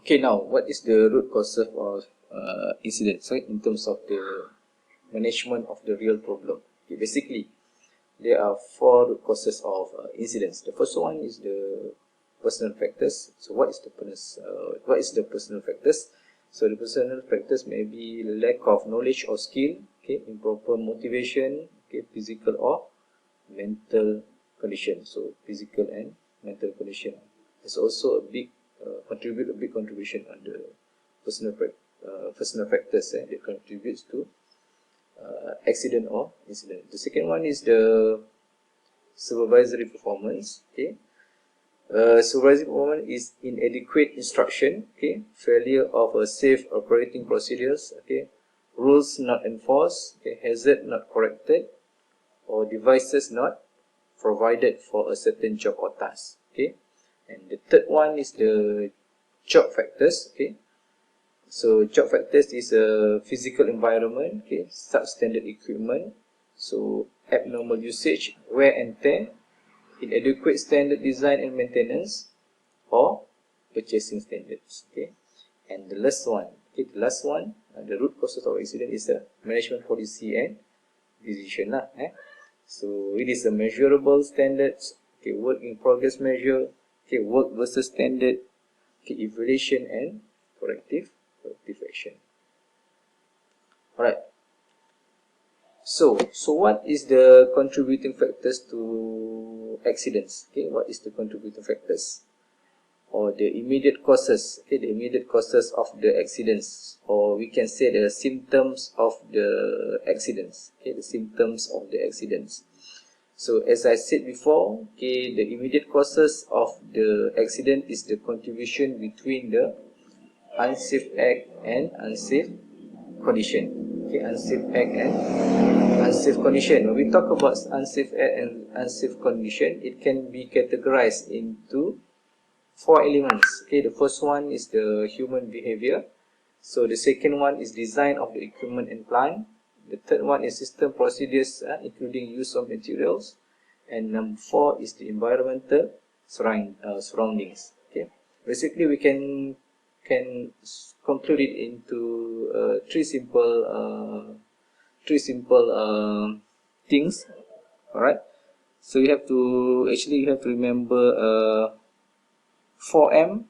Okay, now what is the root cause of incidents, right? In terms of the management of the real problem. Okay, basically, there are four root causes of incidents. The first one is the personal factors. So what is the personal factors? So the personal factors may be lack of knowledge or skill, okay, improper motivation, okay, physical or mental condition. So physical and mental condition is also a big contribution on the personal factors that contributes to accident or incident. The second one is the supervisory performance. Okay, supervisory performance is inadequate instruction. Okay, failure of a safe operating procedures. Okay, rules not enforced. Okay, hazard not corrected, or devices not provided for a certain job or task. Okay, and the third one is the job factors. Okay, so job factors is a physical environment, okay, substandard equipment, so abnormal usage, wear and tear, inadequate standard design and maintenance, or purchasing standards. Okay, and the last one, the root causes of accident is the management policy and decision lah. So it is a measurable standards, okay, work in progress measure, okay, work versus standard, okay, evaluation and corrective action. Alright. So what is the contributing factors to accidents? Okay, what is the contributing factors? Or the immediate causes, okay, the immediate causes of the accidents, or we can say the symptoms of the accidents, okay, the symptoms of the accidents. So as I said before, okay, the immediate causes of the accident is the contribution between the unsafe act and unsafe condition. Okay, unsafe act and unsafe condition. When we talk about unsafe act and unsafe condition, it can be categorized into four elements. Okay, the first one is the human behavior. So the second one is design of the equipment and plant. The third one is system procedures, including use of materials. And number four is the environmental surroundings. Okay, basically we can conclude it into three simple things. All right. So you have to remember 4M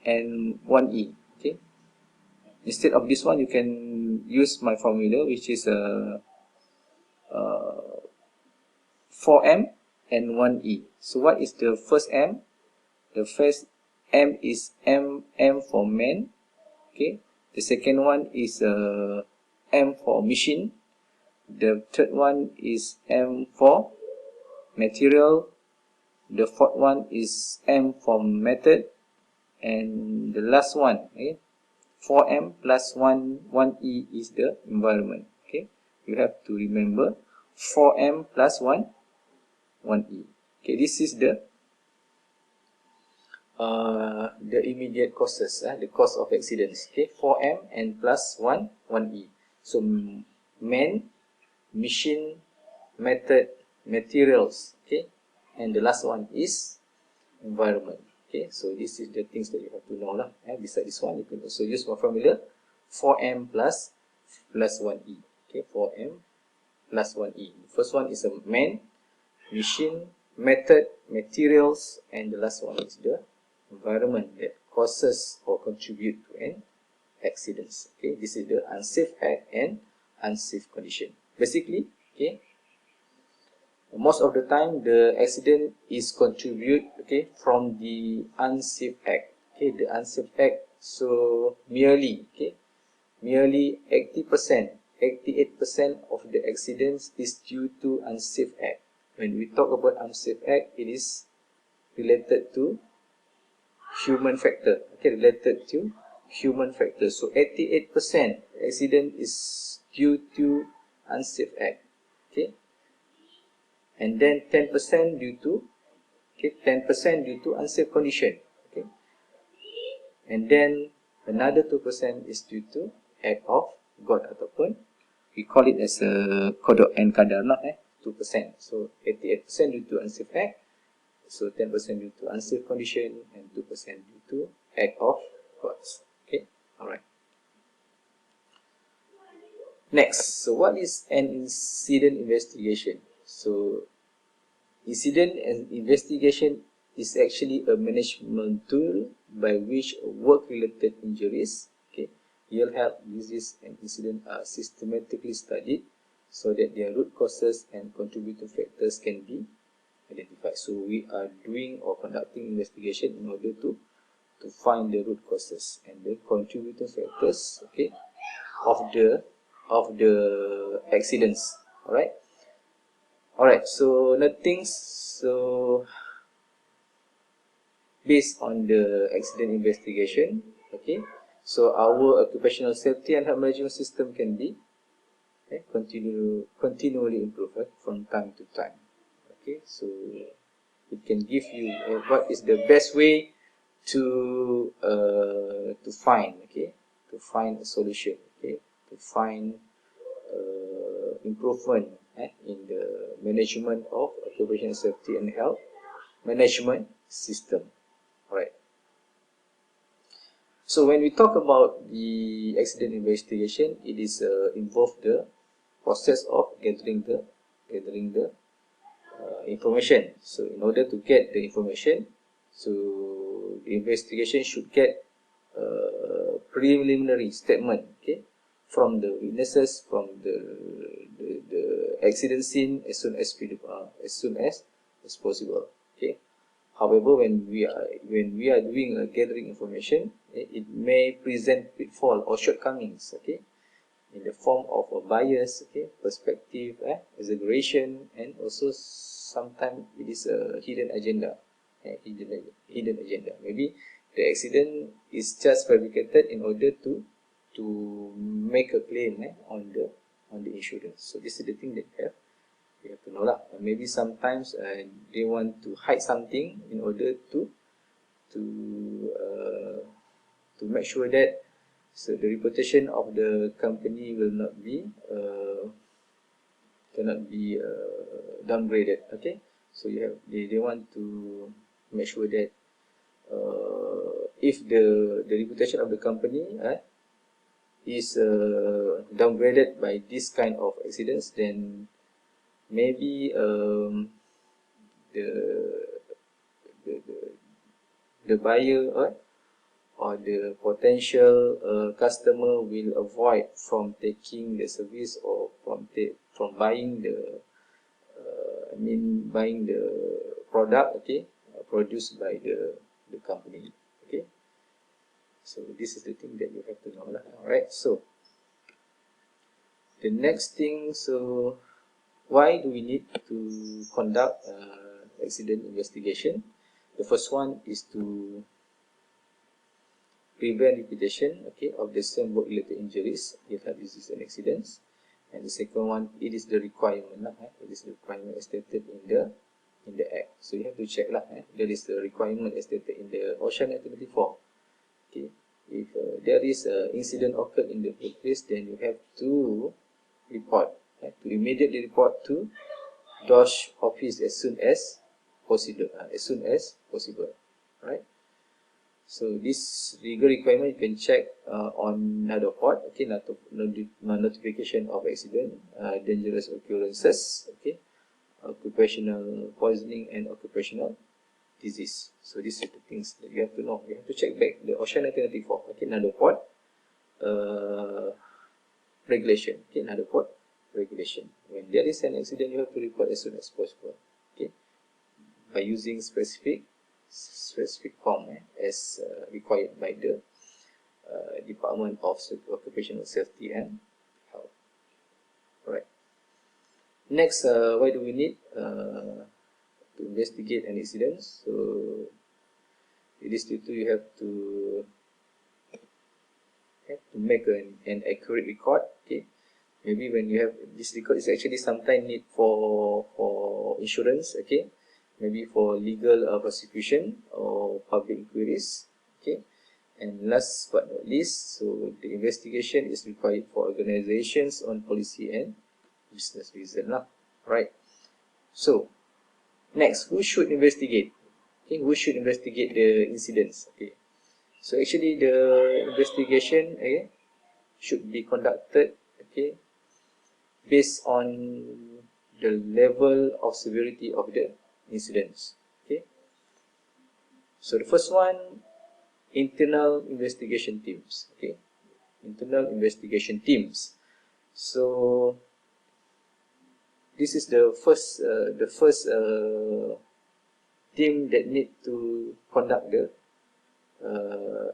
and 1E. Okay. Instead of this one, you can use my formula, which is 4M and 1E. So what is the first M? The first M is M for man. Okay. The second one is M for machine. The third one is M for material. The fourth one is M for method. And the last one, okay, 4M plus 1E is the environment. Okay, you have to remember 4M plus 1E. Okay, this is the immediate causes, the cause of accidents. Okay, 4M and plus 1E. So man, machine, method, materials. Okay, and the last one is environment. Okay, so this is the things that you have to know lah. Besides this one, you can also use my formula 4M plus 1E. Okay, 4M plus 1E. The first one is a man, machine, method, materials, and the last one is the environment that causes or contribute to an accidents. Okay, this is the unsafe act and unsafe condition. Basically, okay, most of the time the accident is from the unsafe act. Okay, the unsafe act. So merely 80%, 88% of the accidents is due to unsafe act. When we talk about unsafe act, it is related to human factor. Okay, related to human factor. So 88% accident is due to unsafe act. Okay, and then 10% due to unsafe condition. Okay, and then another 2% is due to act of God, ataupun we call it as a qada and qadar, 2%. So 88% due to unsafe act, so 10% due to unsafe condition, and 2% due to act of gods. Next, so what is an incident investigation? So incident and investigation is actually a management tool by which work-related injuries, okay, ill health, disease, and incident are systematically studied so that their root causes and contributing factors can be identified. So we are doing or conducting investigation in order to find the root causes and the contributing factors, okay, of the accidents. Alright, so nothing. So based on the accident investigation, okay, so our occupational safety and health management system can be continually improved from time to time. Okay, so it can give you what is the best way to find a solution, okay, to find improvement in the management of occupational safety and health management system. Alright. So when we talk about the accident investigation, it is involve the process of gathering the information. So in order to get the information, so the investigation should get a preliminary statement, okay, from the witnesses, from the accident scene as soon as possible. Okay. However, when we are doing gathering information, it may present pitfall or shortcomings, okay, in the form of a bias, okay, perspective, exaggeration, and also sometimes it is a hidden agenda. Hidden agenda. Maybe the accident is just fabricated in order to make a claim on the insurance. So this is the thing that you have to know lah. Maybe sometimes they want to hide something in order to make sure that so the reputation of the company will not be cannot be downgraded. Okay, so they want to make sure that if the reputation of the company is downgraded by this kind of accidents, then maybe the, the the buyer or the potential customer will avoid from taking the service or from buying the buying the product, okay, produced by the company. Okay, so this is the thing that you have to know lah. Alright, so the next thing, so why do we need to conduct accident investigation? The first one is to prevent repetition, okay, of the same work-related injuries, ill health, disease, and accidents. And the second one, it is the requirement it is the requirement as stated in the act. So you have to check there is the requirement as stated in the OSHA 1994. Okay, if there is an incident occurred in the workplace, then you have to report, to immediately report to DOSH office as soon as possible, right? So this legal requirement you can check on NADOPOD, okay, notification of accident, dangerous occurrences, okay, occupational poisoning and occupational disease. So these are the things that you have to know. You have to check back the OSHA 1994, okay, NADOPOD regulation, okay, NADOPOD regulation. When there is an accident, you have to report as soon as possible, okay, by using specific form as required by the Department of Occupational Safety and Health. Alright. Next, why do we need to investigate an incident? So it is due to you have to make an accurate record. Okay, maybe when you have this record, is actually sometimes need for insurance. Okay, maybe for legal prosecution or public inquiries. Okay, and last but not least, so the investigation is required for organizations on policy and business reason lah. Right. So next, who should investigate? Okay, who should investigate the incidents? Okay, so actually the investigation should be conducted, okay, based on the level of severity of the incidents. Okay. So the first one, internal investigation teams. Okay, internal investigation teams. So this is the first team that need to conduct the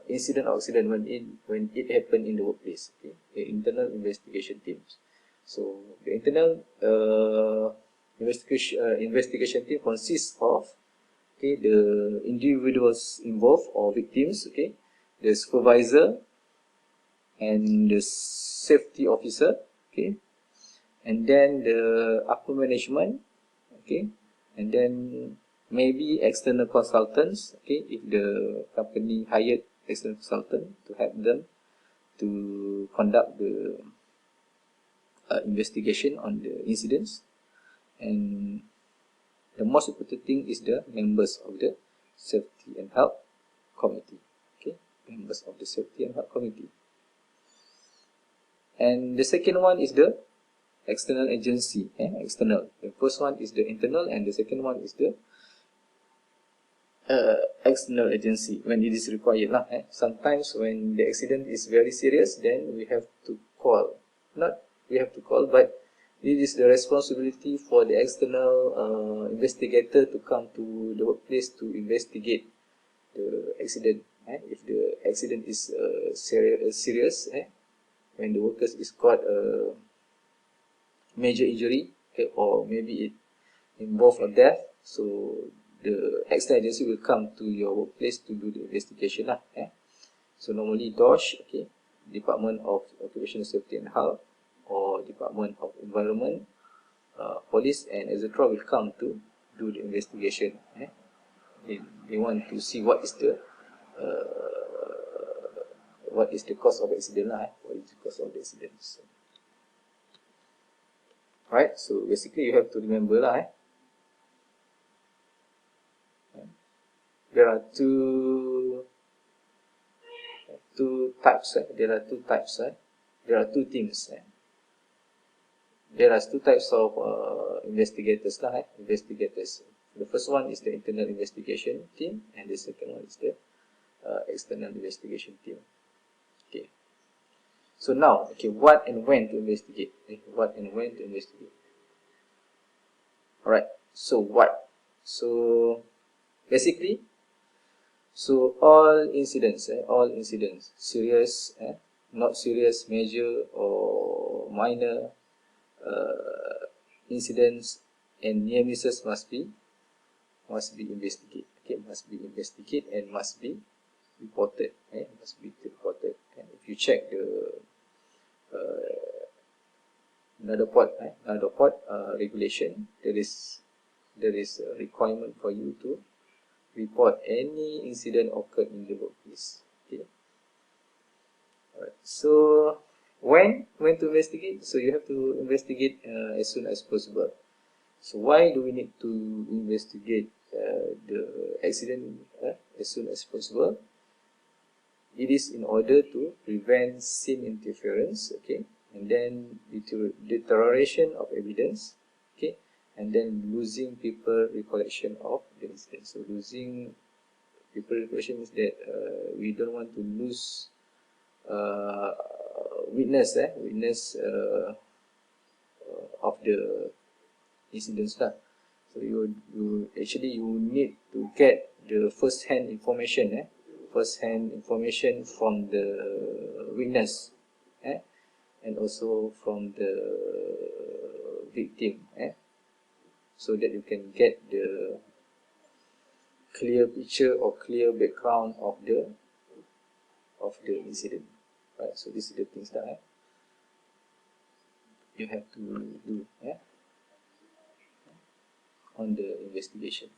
incident or accident when it happened in the workplace. Okay, the internal investigation teams. So the internal investigation team consists of, okay, the individuals involved or victims, okay, the supervisor and the safety officer, okay, and then the upper management, okay, and then maybe external consultants, okay, if the company hired external consultant to help them to conduct the investigation on the incidents. And the most important thing is the members of the safety and health committee. Okay, members of the safety and health committee. And the second one is the external agency. External. The first one is the internal, and the second one is the external agency when it is required. Sometimes when the accident is very serious, then we have to call. Not we have to call, but it is the responsibility for the external investigator to come to the workplace to investigate the accident. If the accident is serious, when the workers is caught a major injury, okay, or maybe it involves a death, so the external agency will come to your workplace to do the investigation. So normally DOSH, okay, Department of Occupational Safety and Health, or Department of Environment, police and etc. will come to do the investigation. They want to see what is the cause of accident. What is the cause of the accident? So, right. So basically, you have to remember there are two types. There are two types. There are two teams. There are two types of investigators. Investigators. The first one is the internal investigation team, and the second one is the external investigation team. Okay. So now, okay, what and when to investigate? What and when to investigate? All right. So what? So basically, so all incidents, serious, not serious, major or minor incidents and near misses must be investigated. Okay, must be investigated and must be reported. Must be reported. And if you check the NADOPOD regulation, there is a requirement for you to report any incident occurred in the workplace. Okay. Alright. So when to investigate? So you have to investigate as soon as possible. So why do we need to investigate the accident as soon as possible? It is in order to prevent scene interference, okay, and then deterioration of evidence, okay, and then losing people recollection of the incident. So losing people recollection means that we don't want to lose witness of the incidents. So you need to get the first-hand information, from the witness, and also from the victim, so that you can get the clear picture or clear background of the incident. Right. So these are the things that you have to do on the investigation.